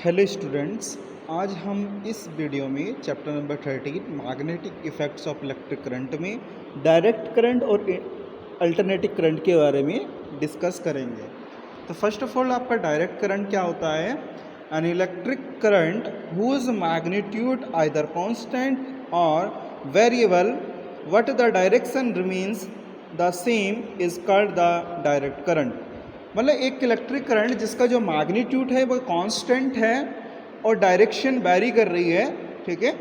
Hello students, आज हम इस वीडियो में chapter number 13 magnetic effects of electric current में डायरेक्ट करंट और अल्टरनेटिव करंट के बारे में डिस्कस करेंगे। तो फर्स्ट ऑफ ऑल आपका डायरेक्ट करंट क्या होता है? An electric current whose magnitude either constant और variable what the direction remains the same is called the direct current. मतलब एक इलेक्ट्रिक करंट जिसका जो मैग्नीट्यूड है वो कांस्टेंट है और डायरेक्शन वेरी कर रही है। ठीक है,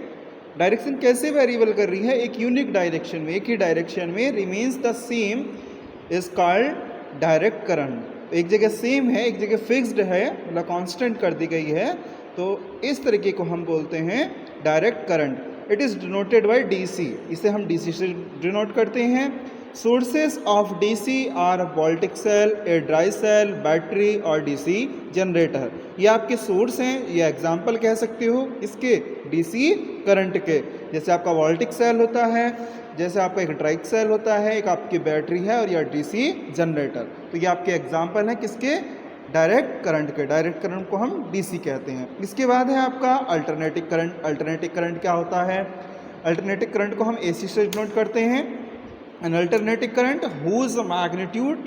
डायरेक्शन कैसे वेरिएबल कर रही है? एक यूनिक डायरेक्शन में, एक ही डायरेक्शन में remains the same is called direct current. एक जगह सेम है, एक जगह फिक्स्ड है, मतलब कांस्टेंट कर दी गई है, तो इस तरीके को हम बोलते हैं direct current. It is denoted by DC, इसे हम डीसी से डिनोट करते हैं। Sources of DC are voltaic cell, a dry cell, battery और डीसी जनरेटर। ये आपके सोर्स हैं, ये एग्जांपल कह सकते हो इसके डीसी करंट के। जैसे आपका वोल्टिक सेल होता है, जैसे आपका एक ड्राई सेल होता है, एक आपकी बैटरी है और यह डीसी जनरेटर। तो ये आपके एग्जांपल हैं किसके? डायरेक्ट करंट के। डायरेक्ट करंट को हम डीसी कहते हैं। इसके बाद है आपका अल्टरनेटिव करंट। अल्टरनेटिव करंट क्या होता है? अल्टरनेटिव करंट को हम एसी से डिनोट करते हैं। An alternating current whose magnitude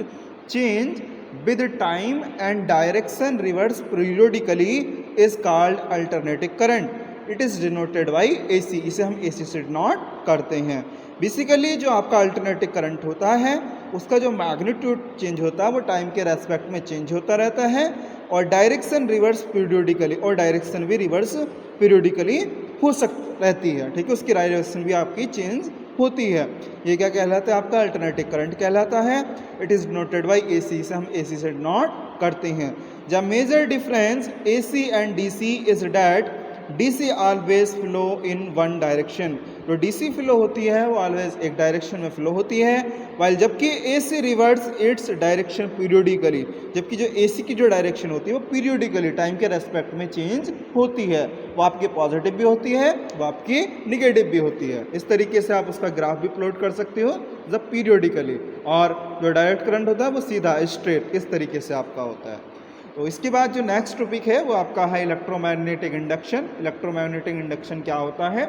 change with time and direction reverse periodically is called alternating current. It is denoted by AC. इसे हम AC से डिनोट करते हैं। बेसिकली जो आपका अल्टरनेटिव करंट होता है उसका जो मैग्नीट्यूड चेंज होता है वो टाइम के रेस्पेक्ट में चेंज होता रहता है और डायरेक्शन रिवर्स पीरियोडिकली, और डायरेक्शन भी रिवर्स पीरियोडिकली हो रहती है। ठीक है, उसकी डायरेक्शन भी आपकी चेंज होती है। ये क्या कहलाता है? आपका अल्टरनेटिव करंट कहलाता है। It is denoted by AC, से हम एसी से डिनोट करते हैं। The major difference AC and DC is that DC always flow in one direction. जो डीसी फ्लो होती है वो ऑलवेज एक डायरेक्शन में फ्लो होती है, वाइल जबकि AC reverse its direction periodically. जबकि जो एसी की जो डायरेक्शन होती है वो पीरियोडिकली टाइम के रेस्पेक्ट में चेंज होती है। वो आपकी पॉजिटिव भी होती है, वो आपकी निगेटिव भी होती है। इस तरीके से आप उसका ग्राफ भी प्लॉट कर सकते हो जब पीरियोडिकली। और जो डायरेक्ट करंट होता है वो सीधा स्ट्रेट इस तरीके से आपका होता है। तो इसके बाद जो नेक्स्ट टॉपिक है वो आपका है इलेक्ट्रोमैग्नेटिक इंडक्शन। इलेक्ट्रोमैग्नेटिक इंडक्शन क्या होता है?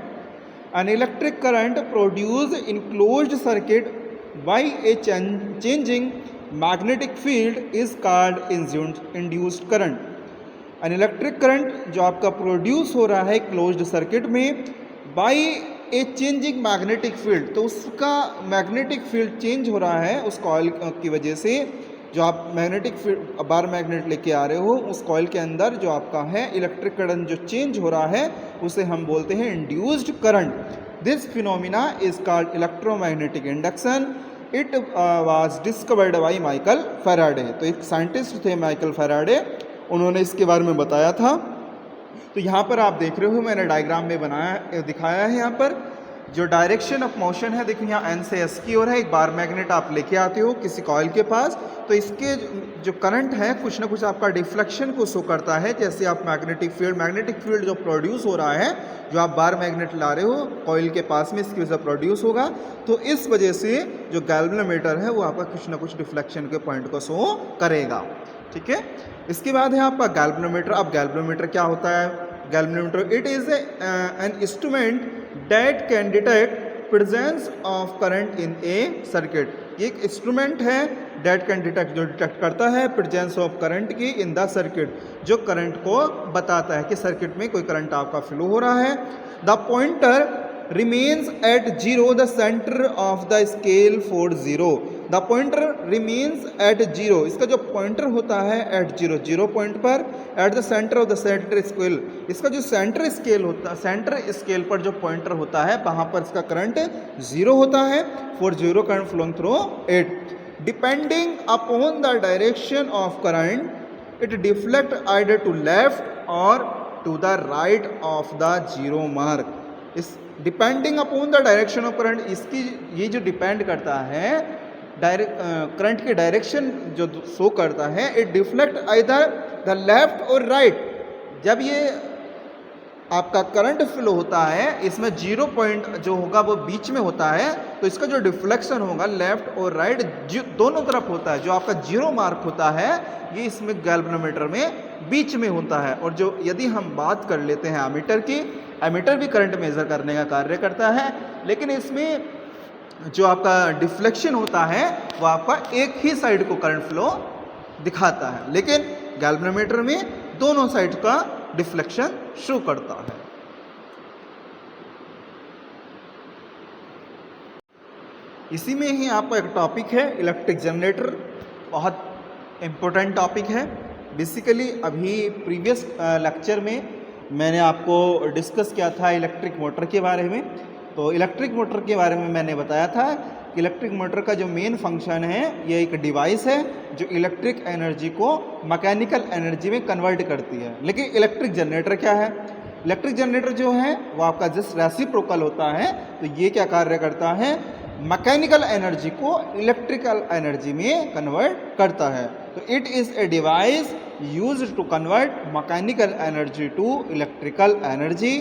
An electric current produce in closed circuit by a changing magnetic field is called induced current. An electric current जो आपका प्रोड्यूस हो रहा है क्लोज्ड सर्किट में by a changing magnetic field, तो उसका मैग्नेटिक फील्ड चेंज हो रहा है उस कॉइल की वजह से। जो आप मैग्नेटिक फील्ड बार मैग्नेट लेके आ रहे हो उस कॉइल के अंदर जो आपका है इलेक्ट्रिक करंट जो चेंज हो रहा है उसे हम बोलते हैं induced current. This phenomena is called electromagnetic induction. It was discovered by Michael Faraday. तो एक साइंटिस्ट थे माइकल फैराडे, उन्होंने इसके बारे में बताया था। तो यहाँ पर आप देख रहे हो मैंने डायग्राम में बनाया दिखाया है। यहाँ पर जो डायरेक्शन ऑफ मोशन है, देखिए यहाँ एन से एस की ओर है। एक बार मैग्नेट आप लेके आते हो किसी कॉइल के पास, तो इसके जो करंट है कुछ ना कुछ आपका डिफ्लेक्शन को शो करता है। जैसे आप मैग्नेटिक फील्ड जो प्रोड्यूस हो रहा है, जो आप बार मैग्नेट ला रहे हो कॉइल के पास में, इसकी वजह से प्रोड्यूस होगा। तो इस वजह से जो गैल्वेनोमीटर है वो आपका कुछ ना कुछ डिफ्लेक्शन के पॉइंट को शो करेगा। ठीक है, इसके बाद है आपका गैल्वेनोमीटर। अब गैल्वेनोमीटर क्या होता है? Galvanometer it is an instrument that can detect presence of current in a circuit। ये एक इंस्ट्रूमेंट है that can detect, जो डिटेक्ट करता है presence of current की in the circuit, जो करंट को बताता है कि सर्किट में कोई करंट आपका फ्लो हो रहा है। The pointer remains at 0, the center of the scale for 0। The pointer remains at 0, इसका जो पॉइंटर होता है at 0, 0 पॉइंट पर, at the center of the center scale, इसका जो सेंटर स्केल होता है, सेंटर स्केल पर जो पॉइंटर होता है वहाँ पर इसका करंट 0 होता है। for 0 current flowing through it, depending upon the direction of current it deflect either to left or to the right of the 0 mark। इस depending upon the direction of current, इसकी ये जो डिपेंड करता है current की direction जो show करता है, it deflect either the left और राइट। जब ये आपका करंट फ्लो होता है इसमें 0 पॉइंट जो होगा वो बीच में होता है, तो इसका जो डिफ्लेक्शन होगा लेफ्ट और राइट दोनों तरफ होता है। जो आपका 0 मार्क होता है ये इसमें गैल्वेनोमीटर में बीच में होता है। और जो यदि हम बात कर लेते हैं एमीटर की, एमीटर भी करंट मेजर करने का कार्य करता है, लेकिन इसमें जो आपका डिफ्लेक्शन होता है वो आपका एक ही साइड को करंट फ्लो दिखाता है, लेकिन गैल्वेनोमीटर में दोनों साइड का डिफ्लेक्शन शो करता है। इसी में ही आपका एक टॉपिक है इलेक्ट्रिक जनरेटर, बहुत इम्पोर्टेंट टॉपिक है। बेसिकली अभी प्रीवियस लेक्चर में मैंने आपको डिस्कस किया था इलेक्ट्रिक मोटर के बारे में। तो इलेक्ट्रिक मोटर के बारे में मैंने बताया था कि इलेक्ट्रिक मोटर का जो मेन फंक्शन है, ये एक डिवाइस है जो इलेक्ट्रिक एनर्जी को मैकेनिकल एनर्जी में कन्वर्ट करती है। लेकिन इलेक्ट्रिक जनरेटर क्या है? इलेक्ट्रिक जनरेटर जो है वो आपका जस्ट रेसिप्रोकल होता है। तो ये क्या कार्य करता है? मैकेनिकल एनर्जी को इलेक्ट्रिकल एनर्जी में कन्वर्ट करता है। तो it is a device used to convert mechanical energy to electrical energy.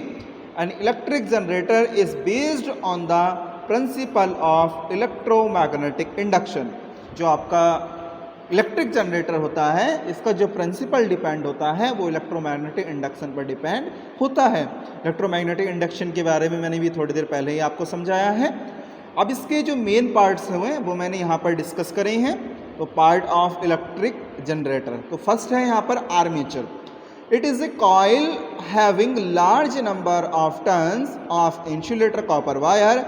An electric generator is based on the principle of electromagnetic induction. जो आपका इलेक्ट्रिक जनरेटर होता है, इसका जो प्रिंसिपल डिपेंड होता है वो इलेक्ट्रोमैग्नेटिक इंडक्शन पर डिपेंड होता है। इलेक्ट्रोमैग्नेटिक इंडक्शन के बारे में मैंने भी थोड़ी देर पहले ही आपको समझाया है। अब इसके जो मेन पार्ट्स हुए वो मैंने यहाँ पर डिस्कस करे हैं। तो पार्ट ऑफ इलेक्ट्रिक जनरेटर, तो फर्स्ट है यहाँ पर armature. It is A coil having large number of turns of insulator copper wire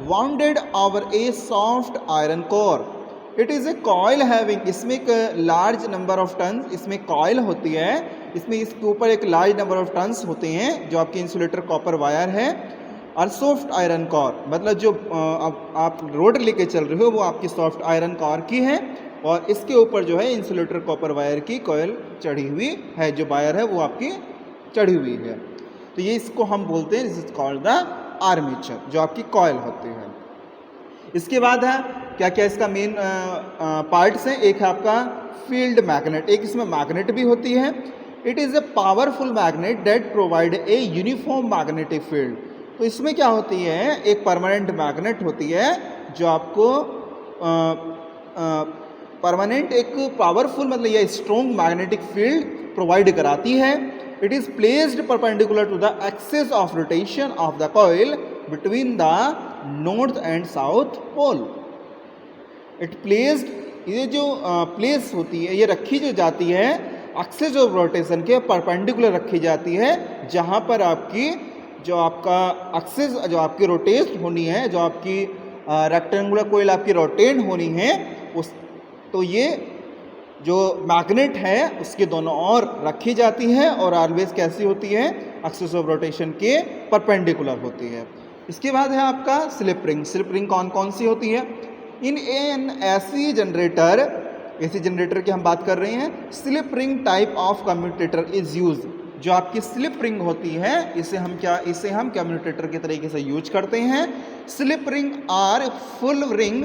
bounded over A soft iron core. It is A coil having, इसमें एक large number of turns, इसमें coil होती है, इसमें इसके ऊपर एक लार्ज नंबर ऑफ टर्न्स होते हैं जो आपकी इंसुलेटर कॉपर वायर है, और सॉफ्ट आयरन कोर, मतलब जो आप रोड लेके चल रहे हो वो आपकी सॉफ्ट आयरन कोर की है, और इसके ऊपर जो है इंसुलेटर कॉपर वायर की कॉइल चढ़ी हुई है, जो वायर है वो आपकी चढ़ी हुई है। तो ये इसको हम बोलते हैं, this is called the armature, जो आपकी कॉइल होती है। इसके बाद है क्या क्या इसका मेन पार्ट्स हैं। एक है आपका फील्ड मैग्नेट, एक इसमें मैग्नेट भी होती है। It is a powerful magnet that provide a uniform magnetic field. तो इसमें क्या होती है, एक परमानेंट मैग्नेट होती है जो आपको परमानेंट एक पावरफुल मतलब ये स्ट्रॉन्ग मैग्नेटिक फील्ड प्रोवाइड कराती है। It is placed perpendicular to the axis of rotation of the coil between the north and south pole. It placed, ये जो प्लेस होती है, ये रखी जो जाती है एक्सिस ऑफ रोटेशन के परपेंडिकुलर रखी जाती है, जहाँ पर आपकी जो आपका एक्सिस जो आपकी रोटेट होनी है, जो आपकी रेक्टेंगुलर कोइल आपकी रोटेट होनी है, उस तो ये जो मैग्नेट है उसके दोनों ओर रखी जाती है और ऑलवेज कैसी होती है, एक्सिस ऑफ रोटेशन के परपेंडिकुलर होती है। इसके बाद है आपका स्लिप रिंग। स्लिप रिंग कौन कौन सी होती है? In an AC generator, AC generator की हम बात कर रहे हैं, slip ring type of commutator is use. जो आपकी स्लिप रिंग होती है इसे हम कम्यूटेटर के तरीके से यूज करते हैं। Slip ring are full ring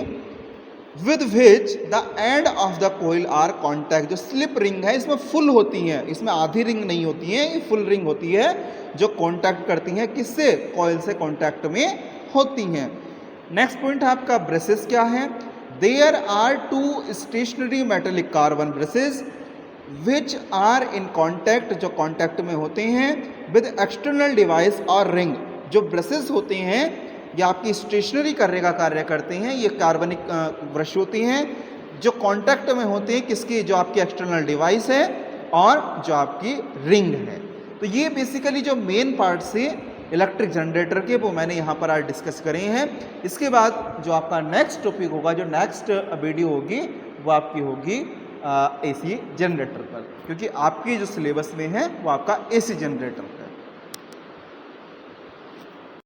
with which the end of the coil are contact. जो स्लिप रिंग है इसमें फुल होती है, इसमें आधी रिंग नहीं होती है, ये फुल रिंग होती है जो कॉन्टैक्ट करती हैं किससे, कॉइल से कॉन्टैक्ट में होती हैं। नेक्स्ट पॉइंट है आपका ब्रेसेस क्या है। There are two stationary metallic carbon brushes which are in contact, जो कॉन्टैक्ट में होते हैं विद एक्सटर्नल डिवाइस और रिंग। जो ब्रशेस होते हैं ये आपकी स्टेशनरी करने का कार्य करते हैं, ये कार्बनिक ब्रश होती हैं जो कॉन्टैक्ट में होते हैं किसकी, जो आपकी एक्सटर्नल डिवाइस है और जो आपकी रिंग है। तो ये बेसिकली जो मेन पार्ट्स है इलेक्ट्रिक जनरेटर के वो मैंने यहाँ पर आज डिस्कस करे हैं। इसके बाद जो आपका नेक्स्ट टॉपिक होगा, जो नेक्स्ट वीडियो होगी वो आपकी होगी एसी जनरेटर पर, क्योंकि आपकी जो सिलेबस में है वो आपका एसी जनरेटर